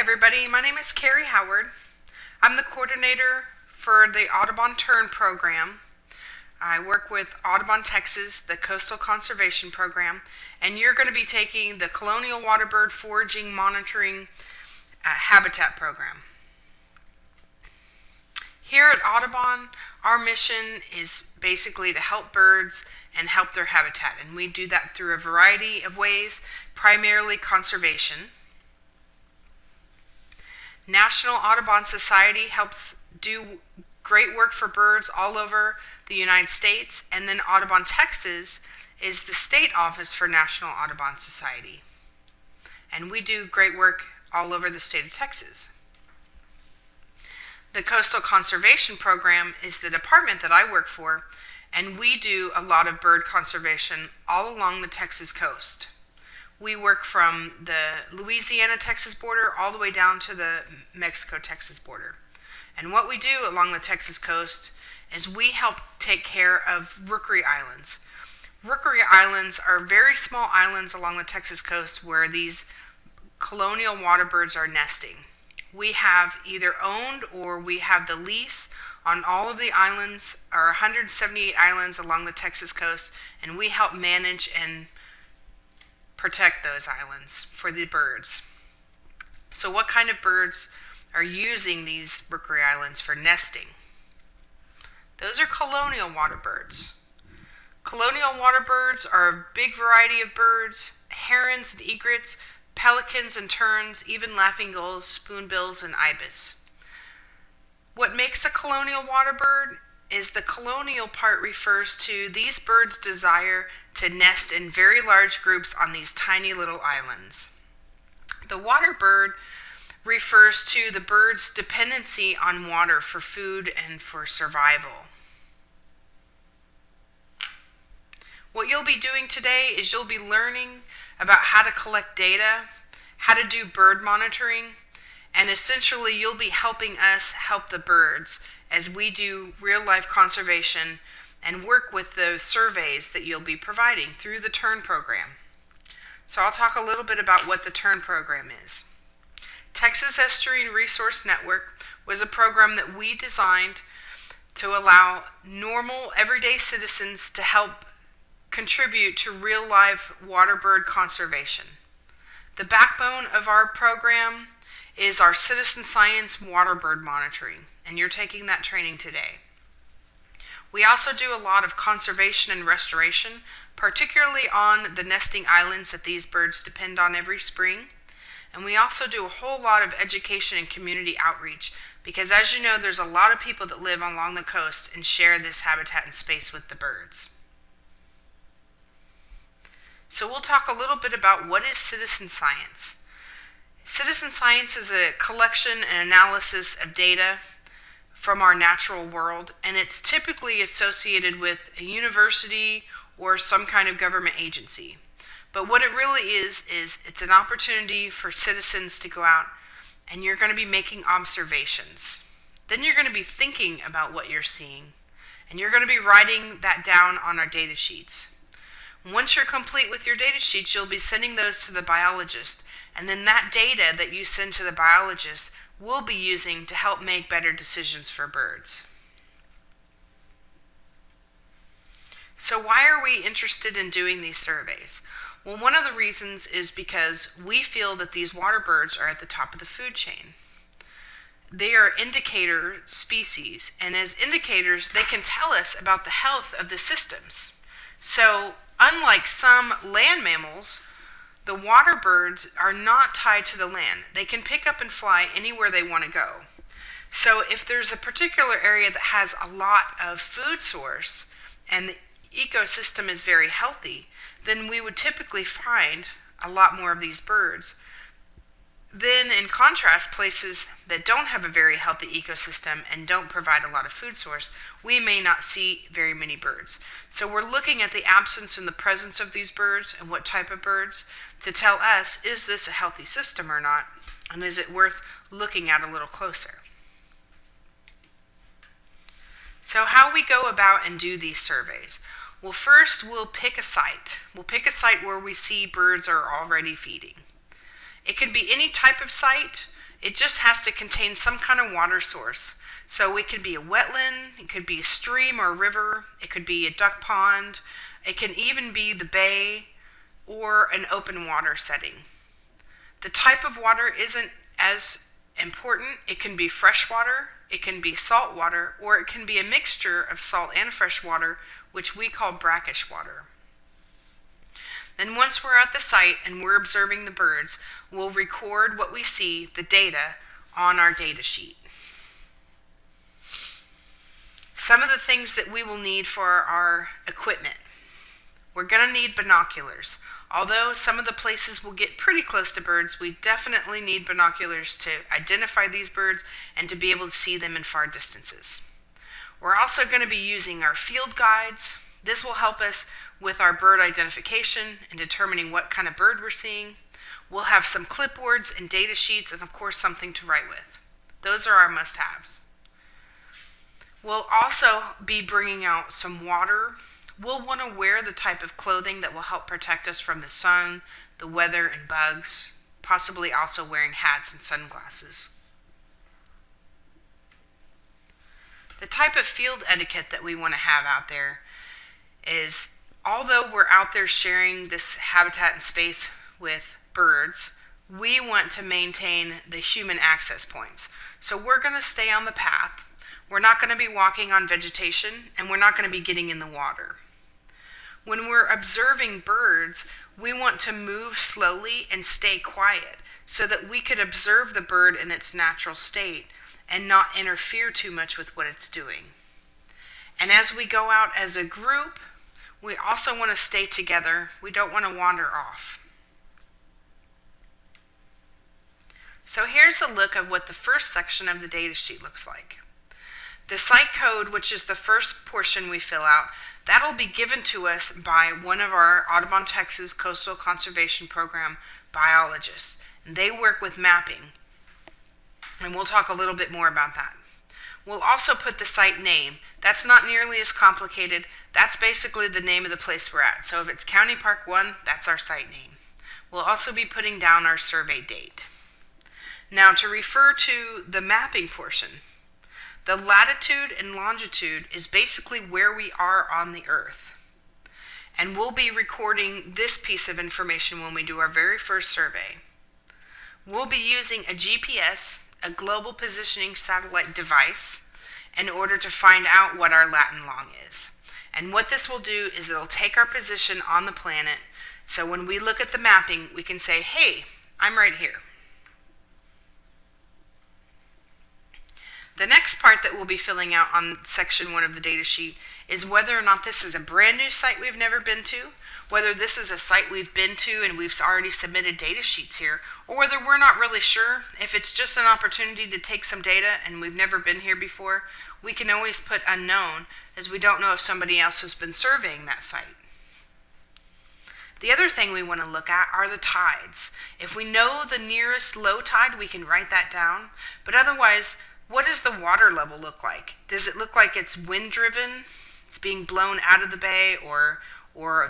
everybody, my name is Carrie Howard. I'm the coordinator for the Audubon Tern program. I work with Audubon, Texas, the Coastal Conservation Program, and you're going to be taking the Colonial Waterbird Foraging Monitoring Habitat Program. Here at Audubon, our mission is basically to help birds and help their habitat, and we do that through a variety of ways, primarily conservation. National Audubon Society helps do great work for birds all over the United States, and then Audubon, Texas is the state office for National Audubon Society. And we do great work all over the state of Texas. The Coastal Conservation Program is the department that I work for, and we do a lot of bird conservation all along the Texas coast. We work from the Louisiana-Texas border all the way down to the Mexico-Texas border. And what we do along the Texas coast is we help take care of rookery islands. Rookery islands are very small islands along the Texas coast where these colonial waterbirds are nesting. We have either owned or we have the lease on all of the islands, or 178 islands along the Texas coast, and we help manage and protect those islands for the birds. So what kind of birds are using these rookery islands for nesting? Those are colonial waterbirds. Colonial waterbirds are a big variety of birds: herons and egrets, pelicans and terns, even laughing gulls, spoonbills, and ibis. What makes a colonial waterbird is the colonial part refers to these birds' desire to nest in very large groups on these tiny little islands. The waterbird refers to the bird's dependency on water for food and for survival. What you'll be doing today is you'll be learning about how to collect data, how to do bird monitoring, and essentially you'll be helping us help the birds as we do real-life conservation and work with those surveys that you'll be providing through the Tern program. So I'll talk a little bit about what the Tern program is. Texas Estuarine Resource Network was a program that we designed to allow normal, everyday citizens to help contribute to real-life waterbird conservation. The backbone of our program is our citizen science waterbird monitoring, and you're taking that training today. We also do a lot of conservation and restoration, particularly on the nesting islands that these birds depend on every spring. And we also do a whole lot of education and community outreach because, as you know, there's a lot of people that live along the coast and share this habitat and space with the birds. So we'll talk a little bit about what is citizen science. Citizen science is a collection and analysis of data from our natural world, and it's typically associated with a university or some kind of government agency. But what it really is it's an opportunity for citizens to go out and you're going to be making observations. Then you're going to be thinking about what you're seeing, and you're going to be writing that down on our data sheets. Once you're complete with your data sheets, you'll be sending those to the biologist, and then that data that you send to the biologist we'll be using to help make better decisions for birds. So why are we interested in doing these surveys? Well, one of the reasons is because we feel that these water birds are at the top of the food chain. They are indicator species, and as indicators, they can tell us about the health of the systems. So unlike some land mammals, the water birds are not tied to the land. They can pick up and fly anywhere they want to go. So if there's a particular area that has a lot of food source and the ecosystem is very healthy, then we would typically find a lot more of these birds. Then in contrast, places that don't have a very healthy ecosystem and don't provide a lot of food source, we may not see very many birds. So we're looking at the absence and the presence of these birds and what type of birds to tell us, is this a healthy system or not? And is it worth looking at a little closer? So how we go about and do these surveys? Well, first we'll pick a site. We'll pick a site where we see birds are already feeding. It can be any type of site. It just has to contain some kind of water source. So it could be a wetland, it could be a stream or a river, it could be a duck pond, it can even be the bay or an open water setting. The type of water isn't as important. It can be fresh water, it can be salt water, or it can be a mixture of salt and fresh water, which we call brackish water. Then once we're at the site and we're observing the birds, we'll record what we see, the data, on our data sheet. Some of the things that we will need for our equipment. We're going to need binoculars. Although some of the places will get pretty close to birds, we definitely need binoculars to identify these birds and to be able to see them in far distances. We're also going to be using our field guides. This will help us with our bird identification and determining what kind of bird we're seeing. We'll have some clipboards and data sheets and of course something to write with. Those are our must-haves. We'll also be bringing out some water. We'll want to wear the type of clothing that will help protect us from the sun, the weather, and bugs, possibly also wearing hats and sunglasses. The type of field etiquette that we want to have out there is, although we're out there sharing this habitat and space with birds, we want to maintain the human access points. So we're going to stay on the path. We're not going to be walking on vegetation, and we're not going to be getting in the water. When we're observing birds, we want to move slowly and stay quiet so that we could observe the bird in its natural state and not interfere too much with what it's doing. And as we go out as a group, we also want to stay together. We don't want to wander off. So here's a look of what the first section of the data sheet looks like. The site code, which is the first portion we fill out, that'll be given to us by one of our Audubon, Texas Coastal Conservation Program biologists. And they work with mapping. And we'll talk a little bit more about that. We'll also put the site name. That's not nearly as complicated. That's basically the name of the place we're at. So if it's County Park 1, that's our site name. We'll also be putting down our survey date. Now to refer to the mapping portion, the latitude and longitude is basically where we are on the Earth. And we'll be recording this piece of information when we do our very first survey. We'll be using a GPS, a global positioning satellite device, in order to find out what our lat and long is. And what this will do is it'll take our position on the planet, so when we look at the mapping, we can say, hey, I'm right here. The next part that we'll be filling out on section 1 of the data sheet is whether or not this is a brand new site we've never been to, whether this is a site we've been to and we've already submitted data sheets here, or whether we're not really sure. If it's just an opportunity to take some data and we've never been here before, we can always put unknown, as we don't know if somebody else has been surveying that site. The other thing we want to look at are the tides. If we know the nearest low tide, we can write that down, but otherwise, what does the water level look like? Does it look like it's wind driven? It's being blown out of the bay or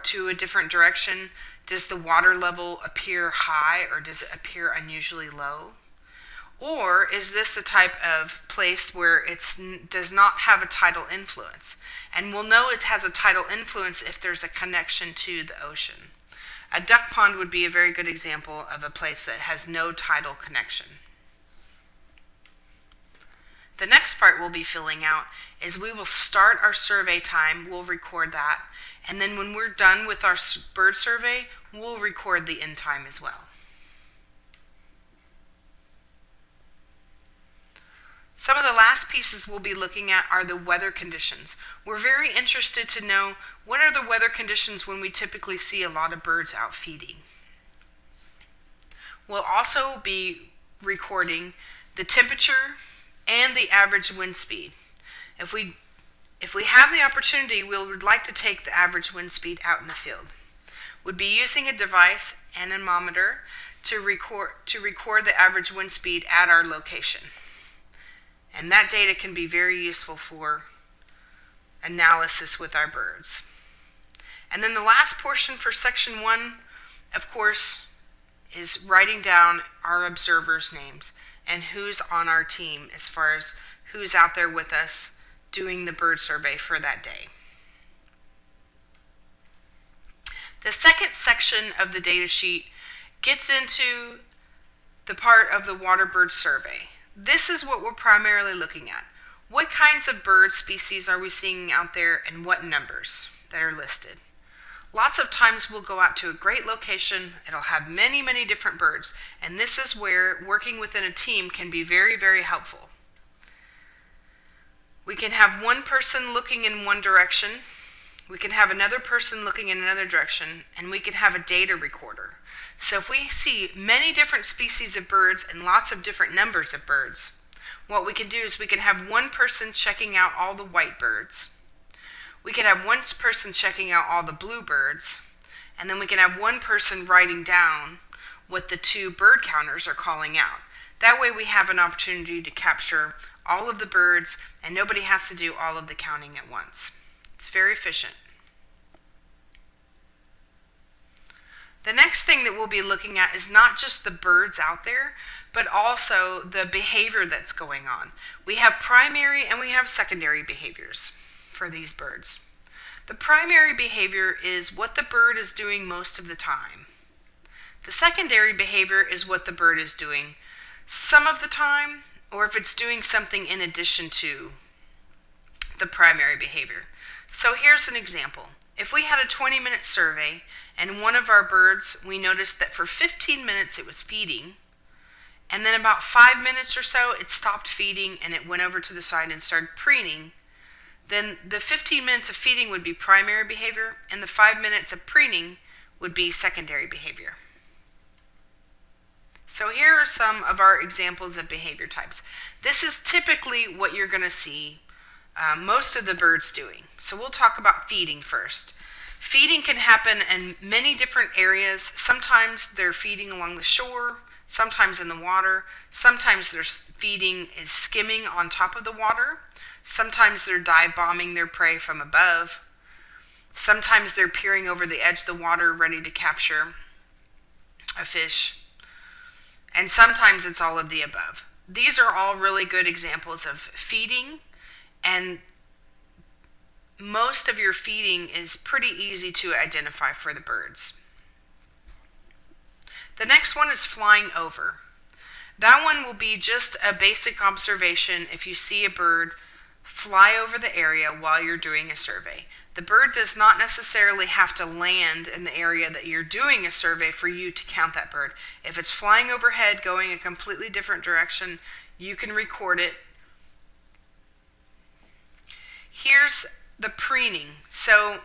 to a different direction? Does the water level appear high or does it appear unusually low? Or is this the type of place where it does not have a tidal influence? And we'll know it has a tidal influence if there's a connection to the ocean. A duck pond would be a very good example of a place that has no tidal connection. The next part we'll be filling out is we will start our survey time, we'll record that, and then when we're done with our bird survey, we'll record the end time as well. Some of the last pieces we'll be looking at are the weather conditions. We're very interested to know what are the weather conditions when we typically see a lot of birds out feeding. We'll also be recording the temperature and the average wind speed. If we have the opportunity, we would like to take the average wind speed out in the field. We'd be using a device, an anemometer, to record the average wind speed at our location. And that data can be very useful for analysis with our birds. And then the last portion for section 1, of course, is writing down our observers' names. and who's on our team as far as who's out there with us doing the bird survey for that day. The second section of the data sheet gets into the part of the water bird survey. This is what we're primarily looking at. What kinds of bird species are we seeing out there and what numbers that are listed? Lots of times we'll go out to a great location, it'll have many, many different birds, and this is where working within a team can be very, very helpful. We can have one person looking in one direction, we can have another person looking in another direction, and we can have a data recorder. So if we see many different species of birds and lots of different numbers of birds, what we can do is we can have one person checking out all the white birds. We can have one person checking out all the blue birds, and then we can have one person writing down what the two bird counters are calling out. That way we have an opportunity to capture all of the birds and nobody has to do all of the counting at once. It's very efficient. The next thing that we'll be looking at is not just the birds out there, but also the behavior that's going on. We have primary and we have secondary behaviors for these birds. The primary behavior is what the bird is doing most of the time. The secondary behavior is what the bird is doing some of the time, or if it's doing something in addition to the primary behavior. So here's an example. If we had a 20-minute survey and one of our birds, we noticed that for 15 minutes it was feeding, and then about 5 minutes or so it stopped feeding and it went over to the side and started preening, then the 15 minutes of feeding would be primary behavior and the 5 minutes of preening would be secondary behavior. So here are some of our examples of behavior types. This is typically what you're going to see most of the birds doing. So we'll talk about feeding first. Feeding can happen in many different areas. Sometimes they're feeding along the shore, sometimes in the water, sometimes their feeding is skimming on top of the water, sometimes they're dive bombing their prey from above, sometimes they're peering over the edge of the water ready to capture a fish, and sometimes it's all of the above. These are all really good examples of feeding, and most of your feeding is pretty easy to identify for the birds. The next one is flying over. That one will be just a basic observation if you see a bird fly over the area while you're doing a survey. The bird does not necessarily have to land in the area that you're doing a survey for you to count that bird. If it's flying overhead going a completely different direction, you can record it. Here's the preening. So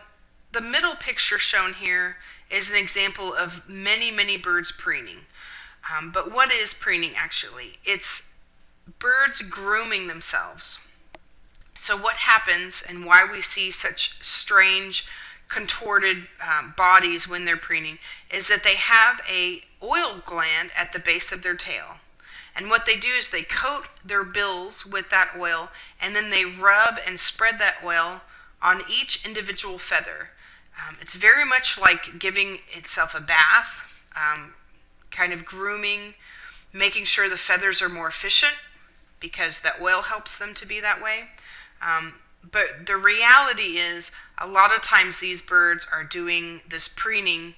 the middle picture shown here is an example of many, many birds preening. But what is preening actually? It's birds grooming themselves. So what happens and why we see such strange contorted bodies when they're preening is that they have a oil gland at the base of their tail. And what they do is they coat their bills with that oil and then they rub and spread that oil on each individual feather. It's very much like giving itself a bath, kind of grooming, making sure the feathers are more efficient because the oil helps them to be that way. But the reality is a lot of times these birds are doing this preening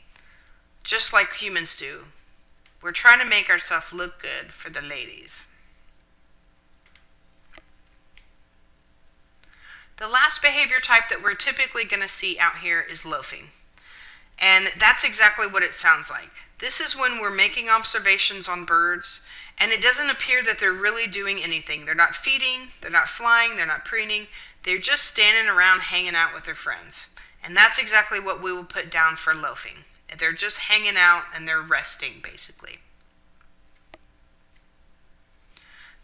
just like humans do. We're trying to make ourselves look good for the ladies. The last behavior type that we're typically going to see out here is loafing. And that's exactly what it sounds like. This is when we're making observations on birds and it doesn't appear that they're really doing anything. They're not feeding, they're not flying, they're not preening. They're just standing around hanging out with their friends. And that's exactly what we will put down for loafing. They're just hanging out and they're resting, basically.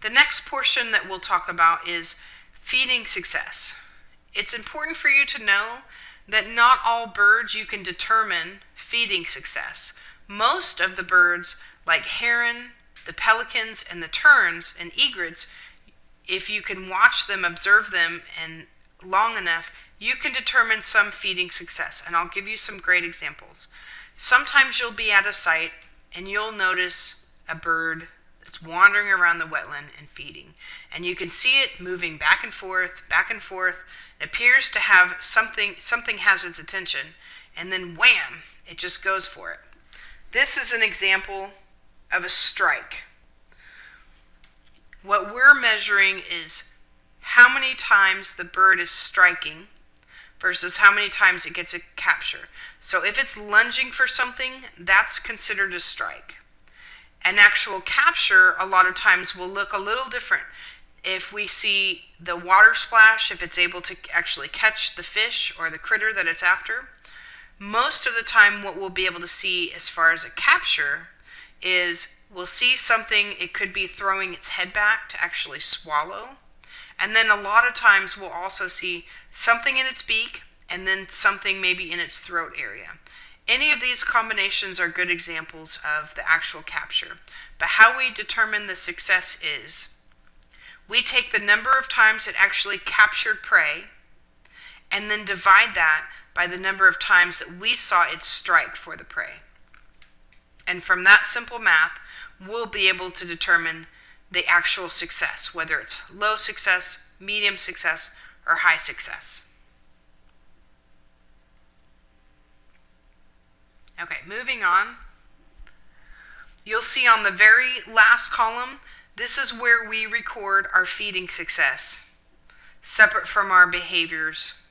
The next portion that we'll talk about is feeding success. It's important for you to know that not all birds you can determine feeding success. Most of the birds, like heron, the pelicans, and the terns and egrets, if you can watch them, observe them, and long enough, you can determine some feeding success. And I'll give you some great examples. Sometimes you'll be at a site and you'll notice a bird that's wandering around the wetland and feeding. And you can see it moving back and forth, back and forth. It appears to have something has its attention, and then wham, it just goes for it. This is an example of a strike. What we're measuring is how many times the bird is striking versus how many times it gets a capture. So if it's lunging for something, that's considered a strike. An actual capture a lot of times will look a little different. If we see the water splash, if it's able to actually catch the fish or the critter that it's after, most of the time what we'll be able to see as far as a capture is we'll see something, it could be throwing its head back to actually swallow. And then a lot of times we'll also see something in its beak and then something maybe in its throat area. Any of these combinations are good examples of the actual capture. But how we determine the success is we take the number of times it actually captured prey and then divide that by the number of times that we saw it strike for the prey. And from that simple math, we'll be able to determine the actual success, whether it's low success, medium success, or high success. Okay, moving on. You'll see on the very last column, this is where we record our feeding success, separate from our behaviors.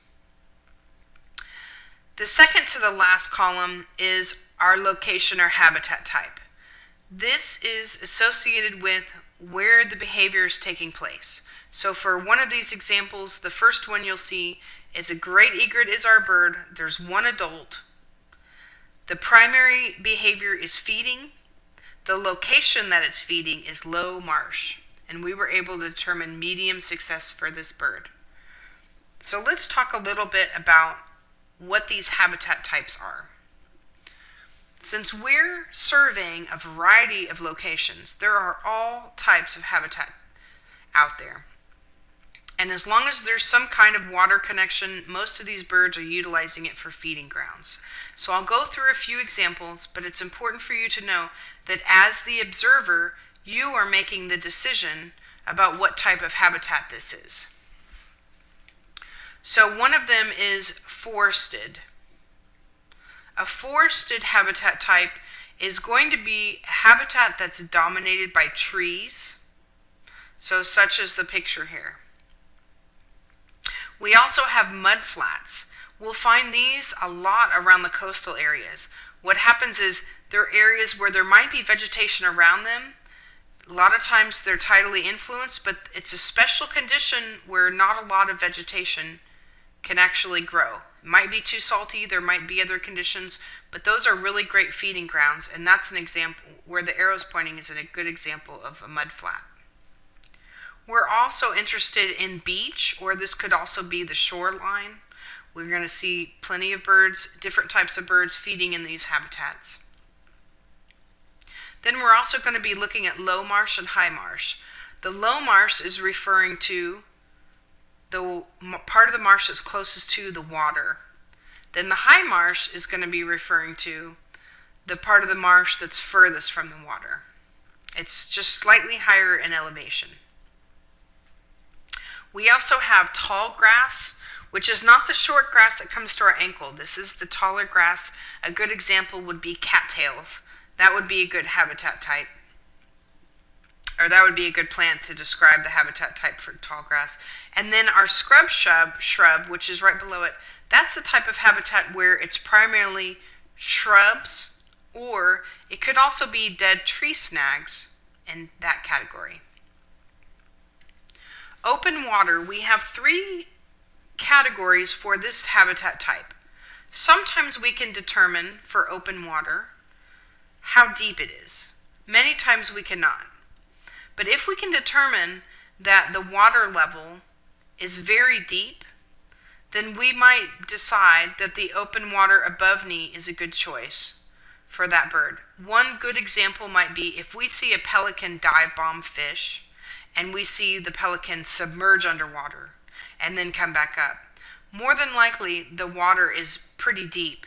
The second to the last column is our location or habitat type. This is associated with where the behavior is taking place. So for one of these examples, the first one you'll see is a great egret is our bird. There's one adult. The primary behavior is feeding. The location that it's feeding is low marsh. And we were able to determine medium success for this bird. So let's talk a little bit about what these habitat types are. Since we're surveying a variety of locations, there are all types of habitat out there. And as long as there's some kind of water connection, most of these birds are utilizing it for feeding grounds. So I'll go through a few examples, but it's important for you to know that as the observer, you are making the decision about what type of habitat this is. So one of them is forested. A forested habitat type is going to be habitat that's dominated by trees, so such as the picture here. We also have mudflats. We'll find these a lot around the coastal areas. What happens is there are areas where there might be vegetation around them. A lot of times they're tidally influenced, but it's a special condition where not a lot of vegetation can actually grow. It might be too salty, there might be other conditions, but those are really great feeding grounds, and that's an example where the arrow's pointing is a good example of a mudflat. We're also interested in beach, or this could also be the shoreline. We're going to see plenty of birds, different types of birds feeding in these habitats. Then we're also going to be looking at low marsh and high marsh. The low marsh is referring to the part of the marsh that's closest to the water. Then the high marsh is going to be referring to the part of the marsh that's furthest from the water. It's just slightly higher in elevation. We also have tall grass, which is not the short grass that comes to our ankle. This is the taller grass. A good example would be cattails. That would be a good habitat type. Or that would be a good plant to describe the habitat type for tall grass. And then our scrub shrub, which is right below it, that's the type of habitat where it's primarily shrubs, or it could also be dead tree snags in that category. Open water, we have 3 categories for this habitat type. Sometimes we can determine for open water how deep it is. Many times we cannot. But if we can determine that the water level is very deep, then we might decide that the open water above knee is a good choice for that bird. One good example might be if we see a pelican dive bomb fish and we see the pelican submerge underwater and then come back up. More than likely, the water is pretty deep.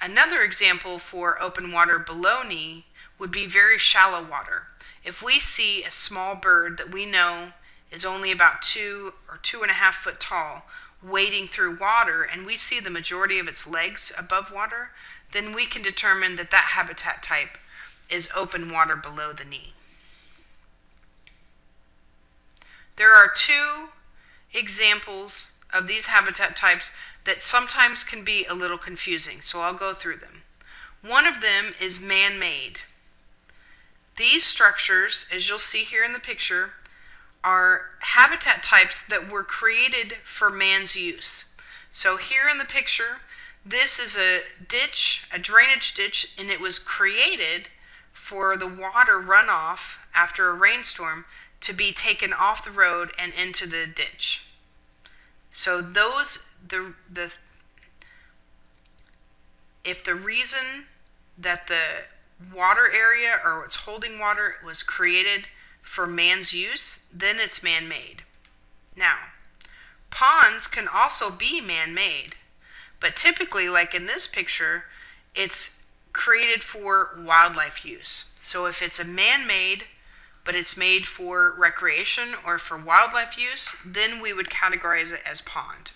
Another example for open water below knee would be very shallow water. If we see a small bird that we know is only about 2 or 2.5 foot tall, wading through water, and we see the majority of its legs above water, then we can determine that that habitat type is open water below the knee. There are 2 examples of these habitat types that sometimes can be a little confusing, so I'll go through them. One of them is man-made. These structures, as you'll see here in the picture, are habitat types that were created for man's use. So here in the picture, this is a ditch, a drainage ditch, and it was created for the water runoff after a rainstorm to be taken off the road and into the ditch. So if the reason that the water area or what's holding water was created for man's use, then it's man-made. Now, ponds can also be man-made, but typically, like in this picture, it's created for wildlife use. So if it's a man-made, but it's made for recreation or for wildlife use, then we would categorize it as pond.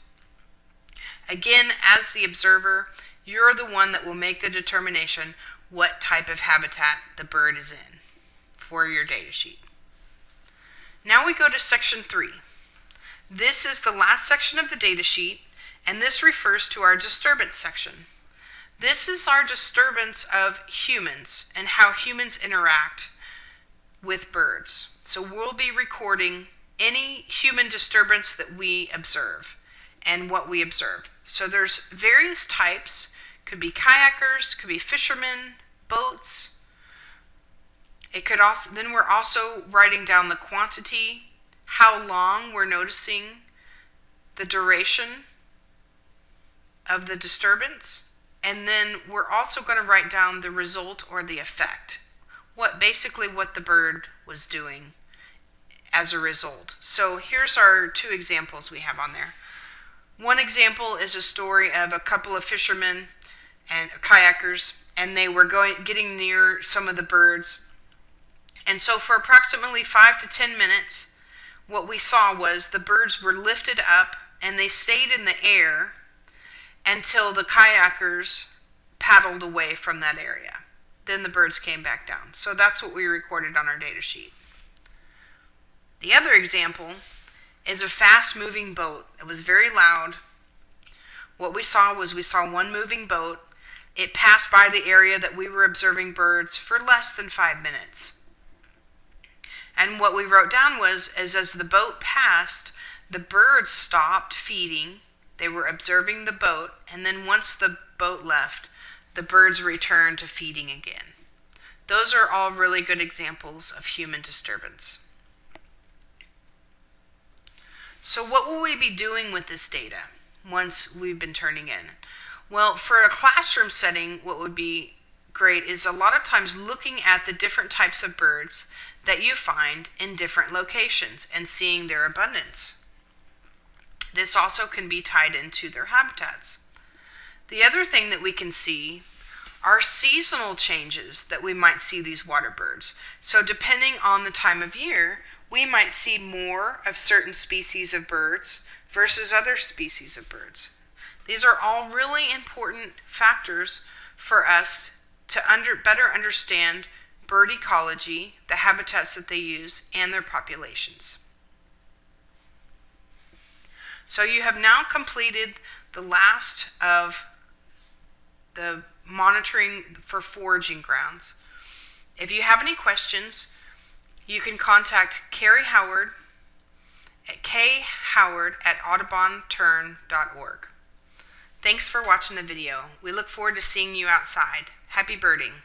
Again, as the observer, you're the one that will make the determination what type of habitat the bird is in for your data sheet. Now we go to section 3. This is the last section of the data sheet, and this refers to our disturbance section. This is our disturbance of humans and how humans interact with birds. So we'll be recording any human disturbance that we observe and what we observe. So there's various types. Could be kayakers, could be fishermen, boats. Then we're also writing down the quantity, how long we're noticing, the duration of the disturbance, and then we're also going to write down the result or the effect. Basically what the bird was doing as a result. So here's our 2 examples we have on there. One example is a story of a couple of fishermen and kayakers, and they were getting near some of the birds. And so for approximately 5 to 10 minutes, what we saw was the birds were lifted up and they stayed in the air until the kayakers paddled away from that area. Then the birds came back down. So that's what we recorded on our data sheet. The other example is a fast-moving boat. It was very loud. What we saw one moving boat. It passed by the area that we were observing birds for less than 5 minutes. And what we wrote down was, as the boat passed, the birds stopped feeding. They were observing the boat, and then once the boat left, the birds returned to feeding again. Those are all really good examples of human disturbance. So what will we be doing with this data once we've been turning in? Well, for a classroom setting, what would be great is a lot of times looking at the different types of birds that you find in different locations and seeing their abundance. This also can be tied into their habitats. The other thing that we can see are seasonal changes that we might see these water birds. So depending on the time of year, we might see more of certain species of birds versus other species of birds. These are all really important factors for us to better understand bird ecology, the habitats that they use, and their populations. So you have now completed the last of the monitoring for foraging grounds. If you have any questions, you can contact Carrie Howard at khoward@audubonTern.org. Thanks for watching the video. We look forward to seeing you outside. Happy birding.